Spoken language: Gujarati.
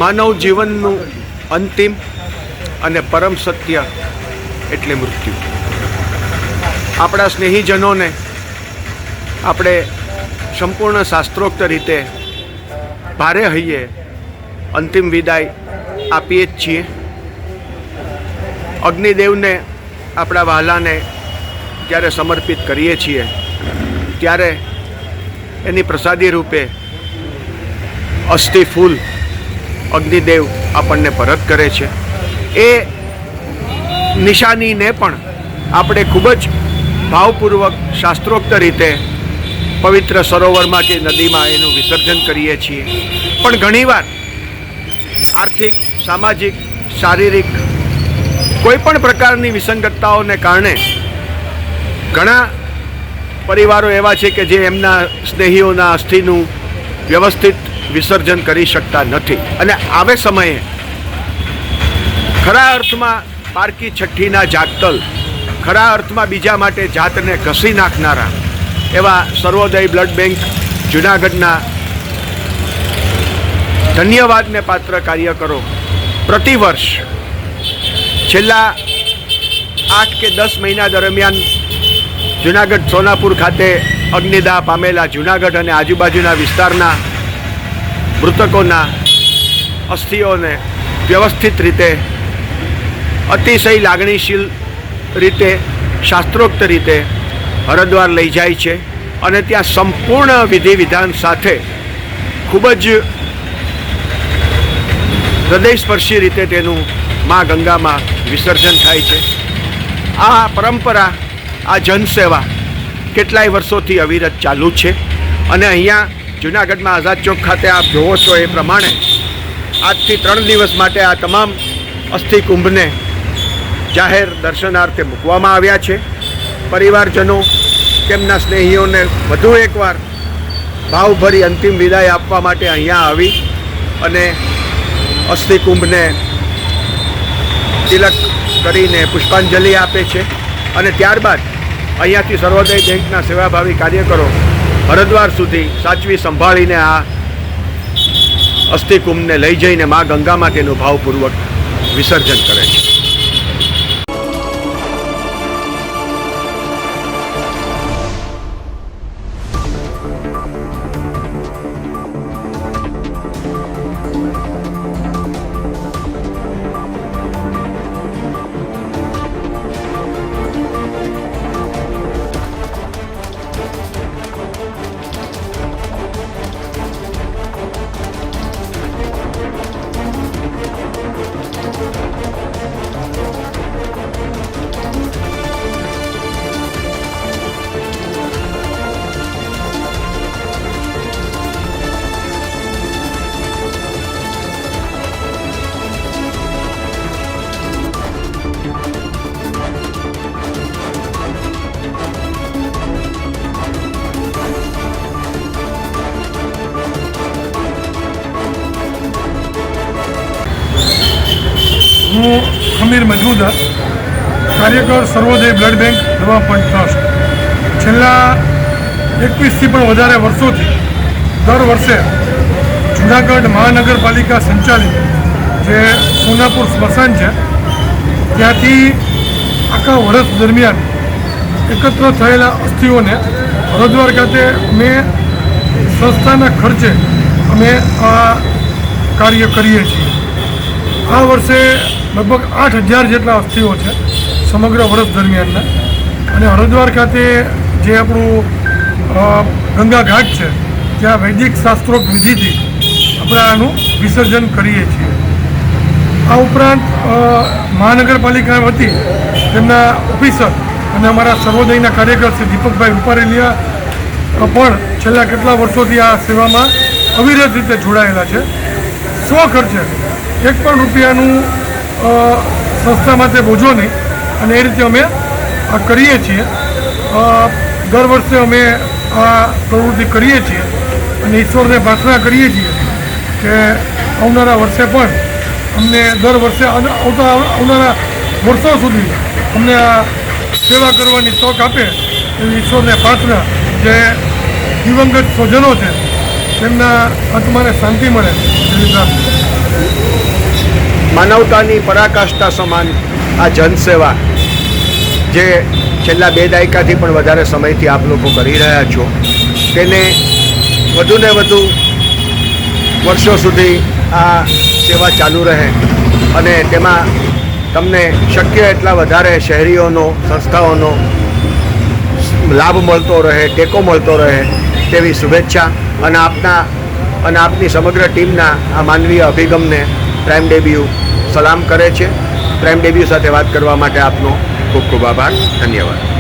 માનવ જીવનનું અંતિમ અને પરમ સત્ય એટલે મૃત્યુ. આપણા સ્નેહીજનોને આપણે સંપૂર્ણ શાસ્ત્રોક્ત રીતે ભારે હૈયે અંતિમ વિદાય આપીએ જ છીએ. અગ્નિદેવને આપણા વહાલાને જ્યારે સમર્પિત કરીએ છીએ ત્યારે એની પ્રસાદી રૂપે અસ્થિ ફૂલ અગ્નિદેવ આપણને પરત કરે છે. એ નિશાનીને પણ આપણે ખૂબ જ ભાવપૂર્વક શાસ્ત્રોક્ત રીતે પવિત્ર સરોવરમાં કે નદીમાં એનું વિસર્જન કરીએ છીએ. પણ ઘણીવાર આર્થિક, સામાજિક, શારીરિક કોઈ પણ પ્રકારની વિસંગતતાઓને કારણે ઘણા પરિવારો એવા છે કે જે એમના સ્નેહીઓના અસ્થિનું વ્યવસ્થિત વિસર્જન કરી શકતા નથી. અને આવે સમયે ખરા અર્થમાં પારકી છઠ્ઠીના જાગતલ, ખરા અર્થમાં બીજા માટે જાતને ઘસી નાખનારા એવા સર્વોદય બ્લડ બેંક જૂનાગઢના ધન્યવાદને પાત્ર કાર્યકરો પ્રતિવર્ષ છેલ્લા 8 કે 10 મહિના દરમિયાન જૂનાગઢ સોનાપુર ખાતે અગ્નિદાહ પામેલા જૂનાગઢ અને આજુબાજુના વિસ્તારના મૃતકોના અસ્થિઓને વ્યવસ્થિત રીતે, અતિશય લાગણીશીલ રીતે, શાસ્ત્રોક્ત રીતે હરિદ્વાર લઈ જાય છે અને ત્યાં સંપૂર્ણ વિધિ વિધાન સાથે ખૂબ જ હૃદયસ્પર્શી રીતે તેનું મા ગંગામાં વિસર્જન થાય છે. આ પરંપરા, આ જનસેવા કેટલાય વર્ષોથી અવિરત ચાલુ છે. અને અહીંયા જૂનાગઢમાં આઝાદ ચોક ખાતે આપ જોવો છો એ પ્રમાણે આજથી 3 દિવસ માટે આ તમામ અસ્થિ કુંભને જાહેર દર્શનાર્થે મૂકવામાં આવ્યા છે. પરિવારજનો તેમના સ્નેહીઓને વધુ એકવાર ભાવભરી અંતિમ વિદાય આપવા માટે અહીંયા આવી અને અસ્થિ કુંભને તિલક કરીને પુષ્પાંજલિ આપે છે. અને ત્યારબાદ અહીંયાથી સર્વોદય બેંકના સેવાભાવી કાર્યકરો હરિદ્વાર સુધી સાચવી સંભાળીને આ અસ્થિ કુંભને લઈ જઈને મા ગંગામાં તેનું ભાવપૂર્વક વિસર્જન કરે છે. હું હમીર મજમુદાર, કાર્યકર સર્વોદય બ્લડ બેંક ડેવલપમેન્ટ ટ્રસ્ટ. છેલ્લા 21થી પણ વધારે વર્ષોથી દર વર્ષે જૂનાગઢ મહાનગરપાલિકા સંચાલિત જે સોનાપુર સ્મશાન છે ત્યાંથી આખા વર્ષ દરમિયાન એકત્ર થયેલા અસ્થિઓને હરિદ્વાર ખાતે અમે સંસ્થાના ખર્ચે અમે આ કાર્ય કરીએ છીએ. આ વર્ષે લગભગ 8000 જેટલા અસ્થિઓ છે સમગ્ર વર્ષ દરમિયાનના. અને હરિદ્વાર ખાતે જે આપણું ગંગા ઘાટ છે ત્યાં વૈદિક શાસ્ત્રોક્ત વિધિથી આપણે આનું વિસર્જન કરીએ છીએ. આ ઉપરાંત મહાનગરપાલિકા વતી તેમના ઓફિસર અને અમારા સર્વોદયના કાર્યકર શ્રી દીપકભાઈ રૂપારેલિયા પણ છેલ્લા કેટલા વર્ષોથી આ સેવામાં અવિરત રીતે જોડાયેલા છે. સ્વખર્ચે 1 પણ રૂપિયાનું સંસ્થા માટે બોજો નહીં અને એ રીતે અમે આ કરીએ છીએ. દર વર્ષે અમે આ પ્રવૃત્તિ કરીએ છીએ અને ઈશ્વરને પ્રાર્થના કરીએ છીએ કે આવનારા વર્ષે પણ અમને દર વર્ષે આવનારા વર્ષો સુધી અમને આ સેવા કરવાની તક આપે એવી ઈશ્વરને પ્રાર્થના. જે દિવંગત સ્વજનો છે તેમના આત્માને શાંતિ મળે એવી પ્રાર્થના. માનવતાની પરાકાષ્ઠા સમાન આ જનસેવા જે છેલ્લા 2 દાયકાથી પણ વધારે સમયથી આપ લોકો કરી રહ્યા છો તેને વધુને વધુ વર્ષો સુધી આ સેવા ચાલુ રહે અને તેમાં તમને શક્ય એટલા વધારે શહેરીઓનો સંસ્થાઓનો લાભ મળતો રહે, ટેકો મળતો રહે તેવી શુભેચ્છા અને આપની સમગ્ર ટીમના આ માનવીય અભિગમને પ્રાઇમ ડેબ્યુ સલામ કરે છે. પ્રાઇમ ડેબ્યુ સાથે વાત કરવા માટે આપનો ખૂબ ખૂબ આભાર. ધન્યવાદ.